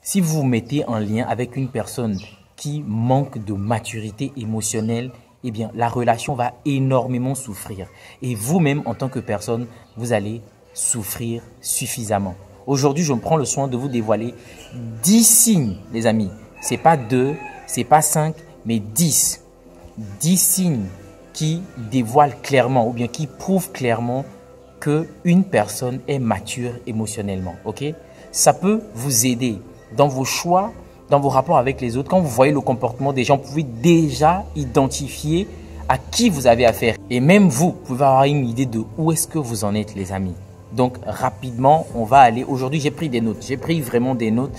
Si vous vous mettez en lien avec une personne qui manque de maturité émotionnelle, eh bien, la relation va énormément souffrir. Et vous-même, en tant que personne, vous allez souffrir suffisamment. Aujourd'hui, je me prends le soin de vous dévoiler 10 signes, les amis. Ce n'est pas 2, ce n'est pas 5, mais 10. 10 signes qui dévoilent clairement ou bien qui prouvent clairement qu'une personne est mature émotionnellement. Okay? Ça peut vous aider dans vos choix, dans vos rapports avec les autres. Quand vous voyez le comportement des gens, vous pouvez déjà identifier à qui vous avez affaire. Et même vous pouvez avoir une idée de où est-ce que vous en êtes, les amis. Donc, rapidement, on va aller. Aujourd'hui, j'ai pris des notes. J'ai pris vraiment des notes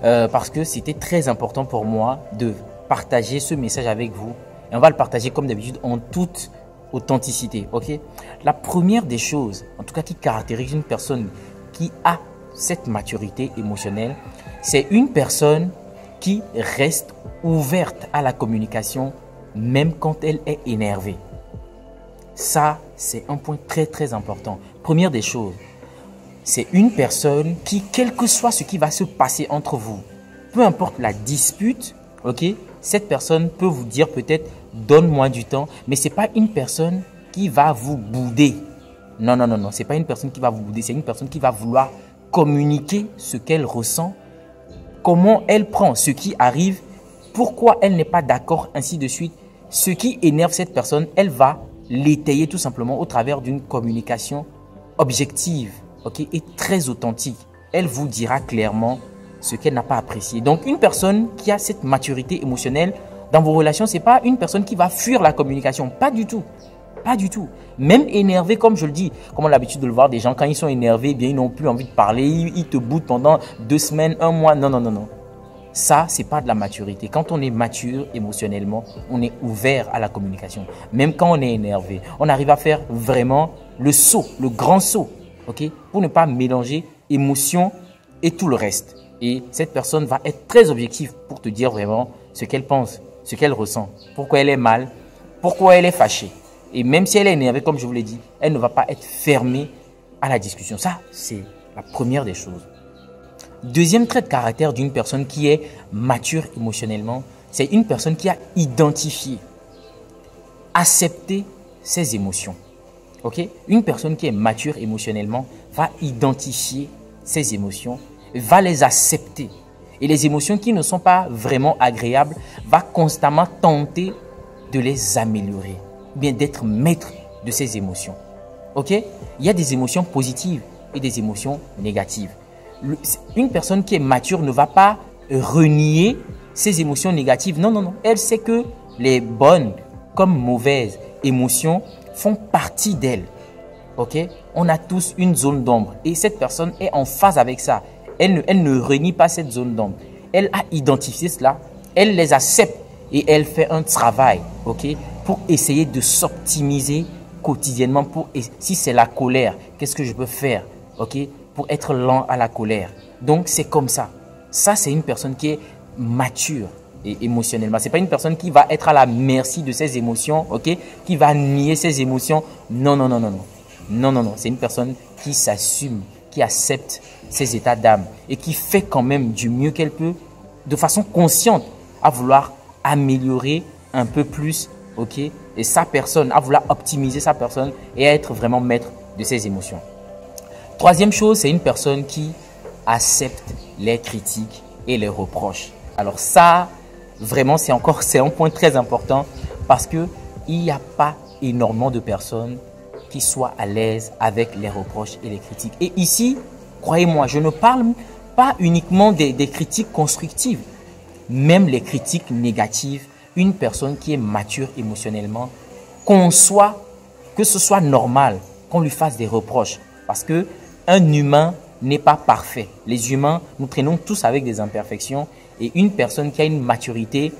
parce que c'était très important pour moi de partager ce message avec vous. Et on va le partager comme d'habitude en toute authenticité. Okay? La première des choses, en tout cas qui caractérise une personne qui a cette maturité émotionnelle, c'est une personne qui reste ouverte à la communication même quand elle est énervée. Ça, c'est un point très très important. Première des choses, c'est une personne qui, quel que soit ce qui va se passer entre vous, peu importe la dispute, okay, cette personne peut vous dire peut-être « donne-moi du temps », mais ce n'est pas une personne qui va vous bouder. Non, non, non, non, ce n'est pas une personne qui va vous bouder, c'est une personne qui va vouloir communiquer ce qu'elle ressent, comment elle prend ce qui arrive, pourquoi elle n'est pas d'accord, ainsi de suite. Ce qui énerve cette personne, elle va l'étayer tout simplement au travers d'une communication objective, okay, et très authentique. Elle vous dira clairement ce qu'elle n'a pas apprécié. Donc, une personne qui a cette maturité émotionnelle dans vos relations, ce n'est pas une personne qui va fuir la communication. Pas du tout. Pas du tout. Même énervé, comme je le dis, comme on a l'habitude de le voir, des gens, quand ils sont énervés, eh bien, ils n'ont plus envie de parler, ils te boudent pendant 2 semaines, 1 mois. Non, non, non, non. Ça, ce n'est pas de la maturité. Quand on est mature émotionnellement, on est ouvert à la communication. Même quand on est énervé, on arrive à faire vraiment le saut, le grand saut, okay, pour ne pas mélanger émotion et tout le reste. Et cette personne va être très objective pour te dire vraiment ce qu'elle pense, ce qu'elle ressent, pourquoi elle est mal, pourquoi elle est fâchée. Et même si elle est énervée, comme je vous l'ai dit, elle ne va pas être fermée à la discussion. Ça, c'est la première des choses. Deuxième trait de caractère d'une personne qui est mature émotionnellement, c'est une personne qui a identifié, accepté ses émotions. Okay? Une personne qui est mature émotionnellement va identifier ses émotions, va les accepter. Et les émotions qui ne sont pas vraiment agréables, va constamment tenter de les améliorer. Bien d'être maître de ses émotions. Ok? Il y a des émotions positives et des émotions négatives. Une personne qui est mature ne va pas renier ses émotions négatives. Non, non, non. Elle sait que les bonnes comme mauvaises émotions font partie d'elle. Ok? On a tous une zone d'ombre et cette personne est en phase avec ça. Elle ne renie pas cette zone d'ombre. Elle a identifié cela, elle les accepte et elle fait un travail, ok, pour essayer de s'optimiser quotidiennement. Si c'est la colère, qu'est-ce que je peux faire, ok, pour être lent à la colère. Donc, c'est comme ça. Ça, c'est une personne qui est mature et émotionnellement. Ce n'est pas une personne qui va être à la merci de ses émotions, ok, qui va nier ses émotions. Non, non, non, non, non. Non, non, non. C'est une personne qui s'assume, qui accepte ses états d'âme et qui fait quand même du mieux qu'elle peut de façon consciente à vouloir améliorer un peu plus, ok, et sa personne, à vouloir optimiser sa personne et à être vraiment maître de ses émotions. Troisième chose, c'est une personne qui accepte les critiques et les reproches. Alors ça, vraiment, c'est un point très important parce qu'il n'y a pas énormément de personnes qui soient à l'aise avec les reproches et les critiques. Et ici, croyez-moi, je ne parle pas uniquement des critiques constructives, même les critiques négatives. Une personne qui est mature émotionnellement conçoit que ce soit normal qu'on lui fasse des reproches parce qu'un humain n'est pas parfait. Les humains, nous traînons tous avec des imperfections et une personne qui a une maturité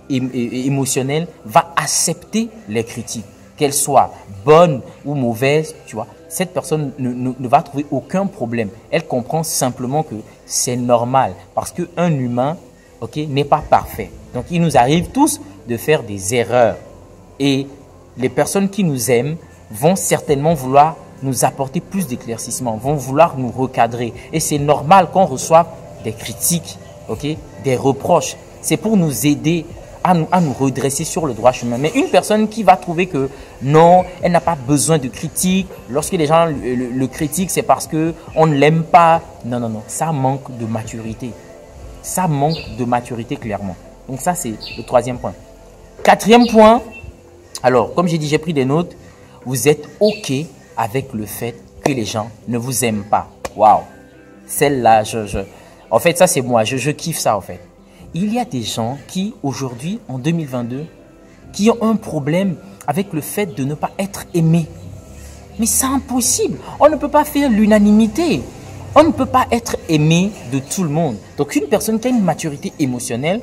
émotionnelle va accepter les critiques, qu'elles soient bonnes ou mauvaises, tu vois. Cette personne ne va trouver aucun problème. Elle comprend simplement que c'est normal parce qu'un humain, ok, n'est pas parfait. Donc, il nous arrive tous de faire des erreurs. Et les personnes qui nous aiment vont certainement vouloir nous apporter plus d'éclaircissements, vont vouloir nous recadrer. Et c'est normal qu'on reçoive des critiques ok, des reproches. C'est pour nous aider à nous redresser sur le droit chemin. Mais une personne qui va trouver que non, elle n'a pas besoin de critique, lorsque les gens le critiquent, c'est parce qu'on ne l'aime pas. Non, non, non, ça manque de maturité. Ça manque de maturité clairement. Donc ça, c'est le troisième point. Quatrième point, alors, comme j'ai dit, j'ai pris des notes. Vous êtes OK avec le fait que les gens ne vous aiment pas. Waouh! Celle-là, en fait, ça, c'est moi. Je kiffe ça, en fait. Il y a des gens qui, aujourd'hui, en 2022, qui ont un problème avec le fait de ne pas être aimés. Mais c'est impossible. On ne peut pas faire l'unanimité. On ne peut pas être aimé de tout le monde. Donc, une personne qui a une maturité émotionnelle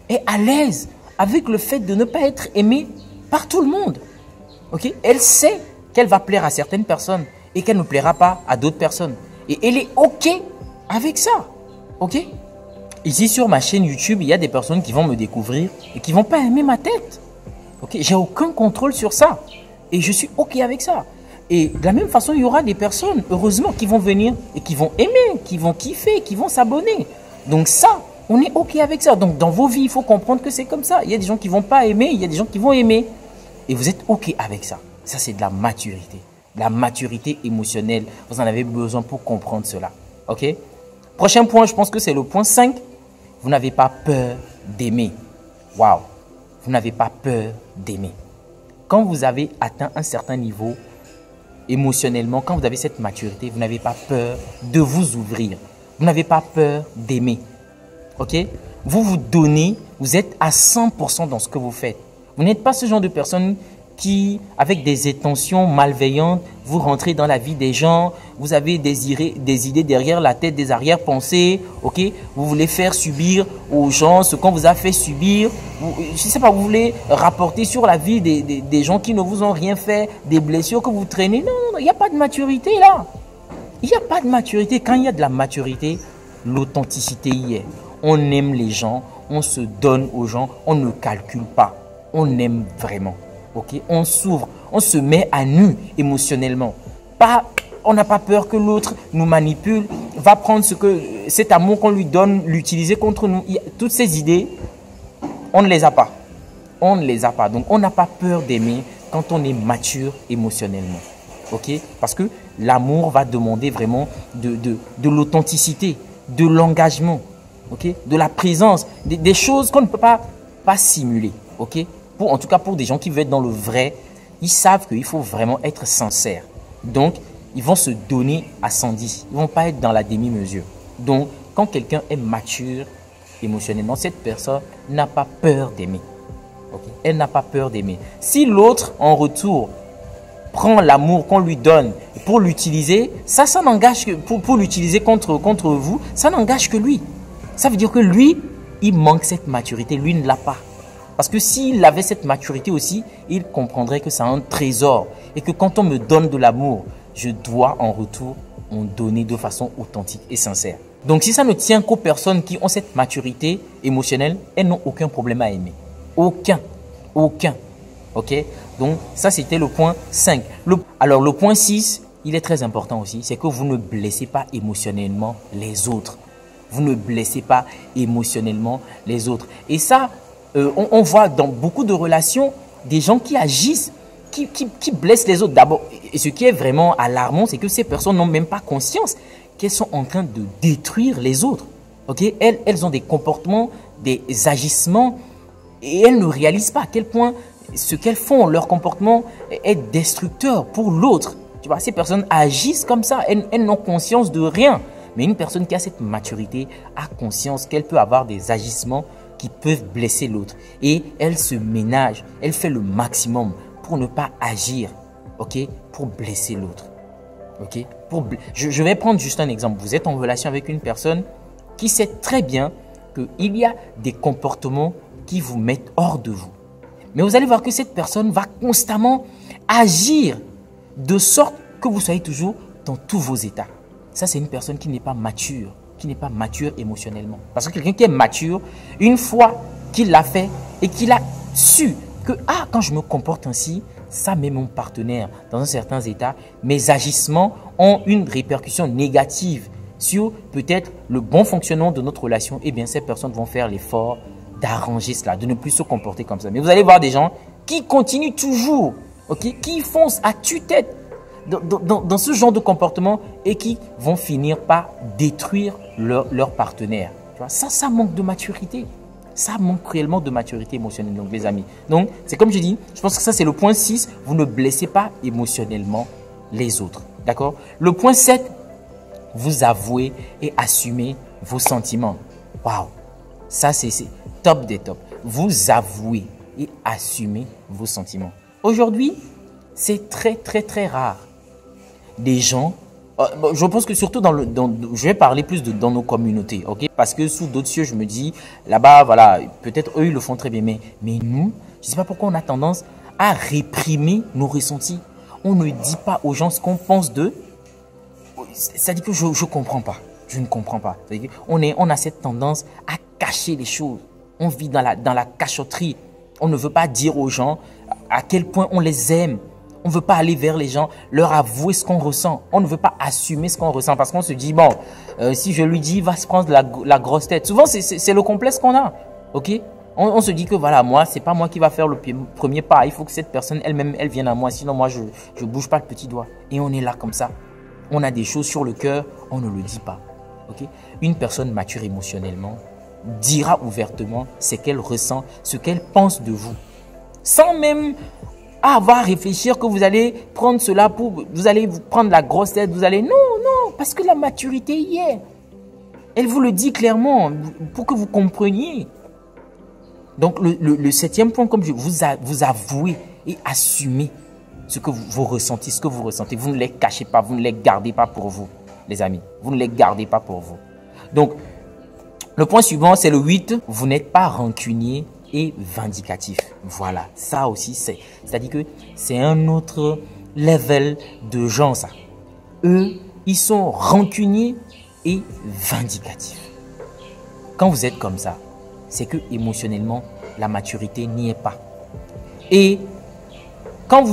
est à l'aise avec le fait de ne pas être aimée par tout le monde. Okay? Elle sait qu'elle va plaire à certaines personnes et qu'elle ne plaira pas à d'autres personnes. Et elle est OK avec ça. OK? Ici, sur ma chaîne YouTube, il y a des personnes qui vont me découvrir et qui ne vont pas aimer ma tête. Okay? J'ai aucun contrôle sur ça. Et je suis OK avec ça. Et de la même façon, il y aura des personnes, heureusement, qui vont venir et qui vont aimer, qui vont kiffer, qui vont s'abonner. Donc ça, on est OK avec ça. Donc dans vos vies, il faut comprendre que c'est comme ça. Il y a des gens qui ne vont pas aimer, il y a des gens qui vont aimer. Et vous êtes OK avec ça. Ça, c'est de la maturité. De la maturité émotionnelle. Vous en avez besoin pour comprendre cela. OK? Prochain point, je pense que c'est le point 5. Vous n'avez pas peur d'aimer. Waouh! Vous n'avez pas peur d'aimer. Quand vous avez atteint un certain niveau émotionnellement, quand vous avez cette maturité, vous n'avez pas peur de vous ouvrir. Vous n'avez pas peur d'aimer. OK? Vous vous donnez, vous êtes à 100% dans ce que vous faites. Vous n'êtes pas ce genre de personne qui, avec des intentions malveillantes, vous rentrez dans la vie des gens, vous avez des idées derrière la tête, des arrière-pensées, ok? Vous voulez faire subir aux gens ce qu'on vous a fait subir. Je ne sais pas, vous voulez rapporter sur la vie des gens qui ne vous ont rien fait, des blessures que vous traînez. Non, non, non, il n'y a pas de maturité là. Il n'y a pas de maturité. Quand il y a de la maturité, l'authenticité y est. On aime les gens, on se donne aux gens, on ne calcule pas. On aime vraiment. Okay? On s'ouvre, on se met à nu émotionnellement. On n'a pas peur que l'autre nous manipule, va prendre cet amour qu'on lui donne, l'utiliser contre nous. Toutes ces idées, on ne les a pas. On ne les a pas. Donc, on n'a pas peur d'aimer quand on est mature émotionnellement. Okay? Parce que l'amour va demander vraiment de l'authenticité, de l'engagement, okay? De la présence, des choses qu'on ne peut pas simuler. Okay? En tout cas, pour des gens qui veulent être dans le vrai, ils savent qu'il faut vraiment être sincère. Donc, ils vont se donner à 110. Ils ne vont pas être dans la demi-mesure. Donc, quand quelqu'un est mature émotionnellement, cette personne n'a pas peur d'aimer. Okay? Elle n'a pas peur d'aimer. Si l'autre, en retour, prend l'amour qu'on lui donne pour l'utiliser, ça n'engage que pour l'utiliser contre vous, ça n'engage que lui. Ça veut dire que lui, il manque cette maturité. Lui ne l'a pas. Parce que s'il avait cette maturité aussi, il comprendrait que c'est un trésor et que quand on me donne de l'amour, je dois en retour en donner de façon authentique et sincère. Donc si ça ne tient qu'aux personnes qui ont cette maturité émotionnelle, elles n'ont aucun problème à aimer. Aucun. Aucun. OK? Donc ça, c'était le point 5. Alors le point 6, il est très important aussi, c'est que vous ne blessez pas émotionnellement les autres. Vous ne blessez pas émotionnellement les autres. Et ça, on voit dans beaucoup de relations des gens qui agissent, qui blessent les autres d'abord. Et ce qui est vraiment alarmant, c'est que ces personnes n'ont même pas conscience qu'elles sont en train de détruire les autres. Okay? Elles ont des comportements, des agissements, et elles ne réalisent pas à quel point ce qu'elles font, leur comportement est destructeur pour l'autre. Tu vois, ces personnes agissent comme ça, elles n'ont conscience de rien. Mais une personne qui a cette maturité a conscience qu'elle peut avoir des agissements qui peuvent blesser l'autre. Et elle se ménage, elle fait le maximum pour ne pas agir, okay, pour blesser l'autre. Okay? Je vais prendre juste un exemple. Vous êtes en relation avec une personne qui sait très bien qu'il y a des comportements qui vous mettent hors de vous. Mais vous allez voir que cette personne va constamment agir de sorte que vous soyez toujours dans tous vos états. Ça, c'est une personne qui n'est pas mature. Qui n'est pas mature émotionnellement. Parce que quelqu'un qui est mature, une fois qu'il l'a fait et qu'il a su que quand je me comporte ainsi, ça met mon partenaire dans un certain état, mes agissements ont une répercussion négative sur peut-être le bon fonctionnement de notre relation, eh bien, ces personnes vont faire l'effort d'arranger cela, de ne plus se comporter comme ça. Mais vous allez voir des gens qui continuent toujours, ok, qui foncent à tue-tête dans ce genre de comportement et qui vont finir par détruire leur partenaire. Tu vois, ça manque de maturité. Ça manque réellement de maturité émotionnelle, donc les amis. Donc, c'est comme je dis, je pense que ça c'est le point 6. Vous ne blessez pas émotionnellement les autres. D'accord? Le point 7, vous avouez et assumez vos sentiments. Waouh! Ça c'est top des tops. Vous avouez et assumez vos sentiments. Aujourd'hui, c'est très rare. Des gens, je pense que surtout je vais parler plus dans nos communautés, ok? Parce que sous d'autres cieux, je me dis, là-bas, voilà, peut-être eux, ils le font très bien, mais nous, je ne sais pas pourquoi on a tendance à réprimer nos ressentis. On ne dit pas aux gens ce qu'on pense d'eux. C'est-à-dire que je ne comprends pas. Je ne comprends pas. On a cette tendance à cacher les choses. On vit dans la cachotterie. On ne veut pas dire aux gens à quel point on les aime. On ne veut pas aller vers les gens, leur avouer ce qu'on ressent. On ne veut pas assumer ce qu'on ressent parce qu'on se dit, bon, si je lui dis, il va se prendre la grosse tête. Souvent, c'est le complexe qu'on a. Ok? On se dit que voilà, moi, c'est pas moi qui va faire le premier pas. Il faut que cette personne elle-même, elle vienne à moi. Sinon, moi, je ne bouge pas le petit doigt. Et on est là comme ça. On a des choses sur le cœur, on ne le dit pas. Ok? Une personne mature émotionnellement dira ouvertement ce qu'elle ressent, ce qu'elle pense de vous. Sans même avoir à réfléchir que vous allez prendre cela vous allez vous prendre la grosse tête, vous allez... Non, parce que la maturité y est. Elle vous le dit clairement pour que vous compreniez. Donc, le septième point, comme vous avouez et assumez ce que vous ressentez, ce que vous ressentez. Vous ne les cachez pas, vous ne les gardez pas pour vous, les amis. Vous ne les gardez pas pour vous. Donc, le point suivant, c'est le 8. Vous n'êtes pas rancunier et vindicatif. Voilà, ça aussi, c'est-à-dire que c'est un autre level de gens, ça. Eux, ils sont rancuniers et vindicatifs. Quand vous êtes comme ça, c'est que émotionnellement, la maturité n'y est pas. Et quand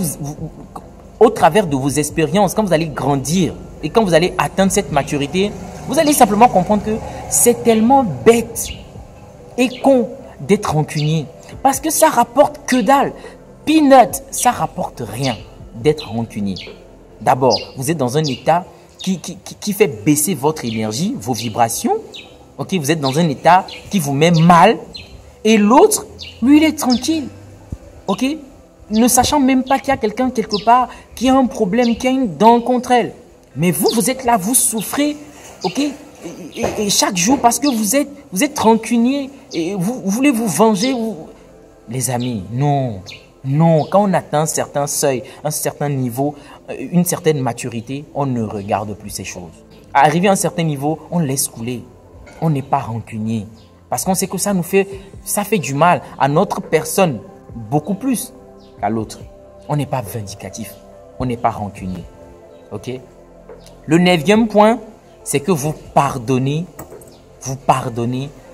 au travers de vos expériences, quand vous allez grandir et quand vous allez atteindre cette maturité, vous allez simplement comprendre que c'est tellement bête et con d'être rancunier. Parce que ça rapporte que dalle. Peanut, ça rapporte rien d'être rancunier. D'abord, vous êtes dans un état qui fait baisser votre énergie, vos vibrations. Ok, vous êtes dans un état qui vous met mal. Et l'autre, lui, il est tranquille. Ok, ne sachant même pas qu'il y a quelqu'un quelque part qui a un problème, qui a une dent contre elle. Mais vous êtes là, vous souffrez. Ok, et chaque jour, parce que vous êtes rancunier et vous voulez vous venger. Les amis, non. Quand on atteint un certain seuil, un certain niveau, une certaine maturité, on ne regarde plus ces choses. Arrivé à un certain niveau, on laisse couler. On n'est pas rancunier. Parce qu'on sait que ça fait du mal à notre personne, beaucoup plus qu'à l'autre. On n'est pas vindicatif. On n'est pas rancunier. Ok? Le 9e point, c'est que vous pardonnez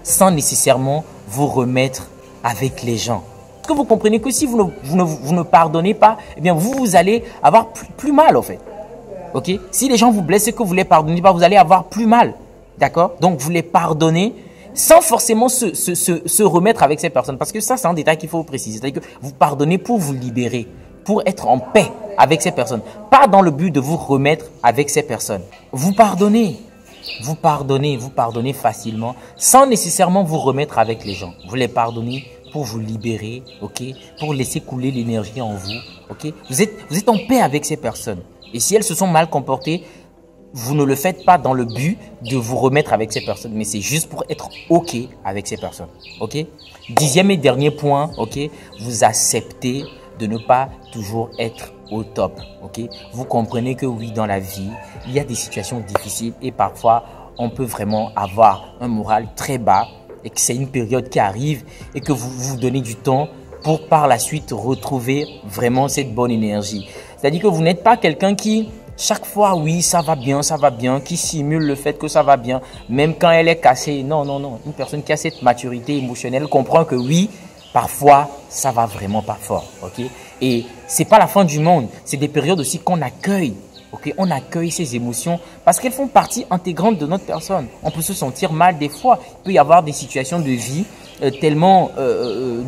sans nécessairement vous remettre avec les gens. Est-ce que vous comprenez que si vous ne pardonnez pas, eh bien vous allez avoir plus mal en fait. Ok? Si les gens vous blessent et que vous ne les pardonnez pas, vous allez avoir plus mal. D'accord? Donc vous les pardonnez sans forcément se remettre avec ces personnes. Parce que ça, c'est un détail qu'il faut préciser. C'est-à-dire que vous pardonnez pour vous libérer, pour être en paix avec ces personnes. Pas dans le but de vous remettre avec ces personnes. Vous pardonnez facilement sans nécessairement vous remettre avec les gens. Vous les pardonnez pour vous libérer, ok? Pour laisser couler l'énergie en vous, ok? Vous êtes en paix avec ces personnes. Et si elles se sont mal comportées, vous ne le faites pas dans le but de vous remettre avec ces personnes, mais c'est juste pour être ok avec ces personnes, ok? 10e et dernier point, ok? Vous acceptez de ne pas toujours être au top, ok? Vous comprenez que oui, dans la vie, il y a des situations difficiles et parfois, on peut vraiment avoir un moral très bas et que c'est une période qui arrive et que vous vous donnez du temps pour par la suite retrouver vraiment cette bonne énergie. C'est-à-dire que vous n'êtes pas quelqu'un qui, chaque fois, oui, ça va bien, qui simule le fait que ça va bien, même quand elle est cassée. Non. Une personne qui a cette maturité émotionnelle comprend que oui, parfois, ça va vraiment pas fort, ok? Et c'est pas la fin du monde. C'est des périodes aussi qu'on accueille Ok, on accueille ces émotions parce qu'elles font partie intégrante de notre personne. On peut se sentir mal des fois. Il peut y avoir des situations de vie tellement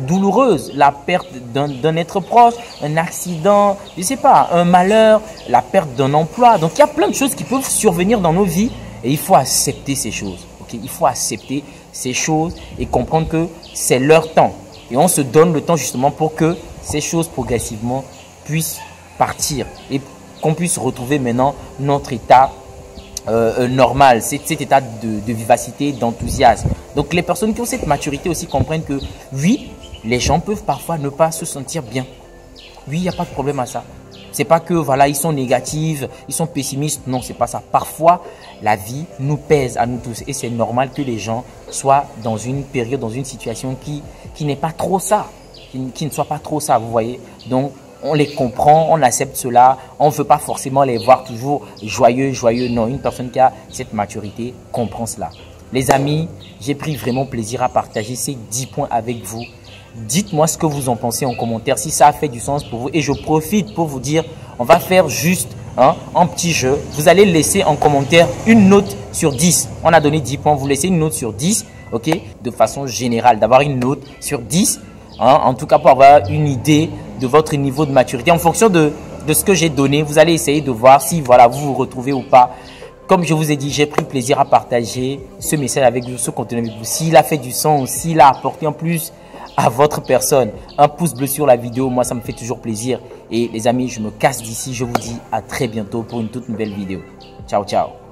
douloureuses. La perte d'un être proche, un accident, je sais pas, un malheur, la perte d'un emploi. Donc, il y a plein de choses qui peuvent survenir dans nos vies et il faut accepter ces choses. Ok, il faut accepter ces choses et comprendre que c'est leur temps. Et on se donne le temps justement pour que ces choses progressivement puissent partir et qu'on puisse retrouver maintenant notre état normal, cet état de vivacité, d'enthousiasme. Donc les personnes qui ont cette maturité aussi comprennent que oui, les gens peuvent parfois ne pas se sentir bien. Oui, il n'y a pas de problème à ça. C'est pas que voilà, ils sont négatifs, ils sont pessimistes. Non, c'est pas ça. Parfois, la vie nous pèse à nous tous et c'est normal que les gens soient dans une période, dans une situation qui n'est pas trop ça, qui ne soit pas trop ça, vous voyez. Donc, on les comprend, on accepte cela. On ne veut pas forcément les voir toujours joyeux. Non, une personne qui a cette maturité comprend cela. Les amis, j'ai pris vraiment plaisir à partager ces 10 points avec vous. Dites-moi ce que vous en pensez en commentaire, si ça a fait du sens pour vous. Et je profite pour vous dire, on va faire juste un petit jeu. Vous allez laisser en commentaire une note sur 10. On a donné 10 points, vous laissez une note sur 10, ok? De façon générale, d'avoir une note sur 10. En tout cas, pour avoir une idée de votre niveau de maturité. En fonction de ce que j'ai donné, vous allez essayer de voir si voilà, vous vous retrouvez ou pas. Comme je vous ai dit, j'ai pris plaisir à partager ce message avec vous, ce contenu avec vous. S'il a fait du sens, s'il a apporté en plus à votre personne, un pouce bleu sur la vidéo, moi ça me fait toujours plaisir. Et les amis, je me casse d'ici, je vous dis à très bientôt pour une toute nouvelle vidéo. Ciao, ciao.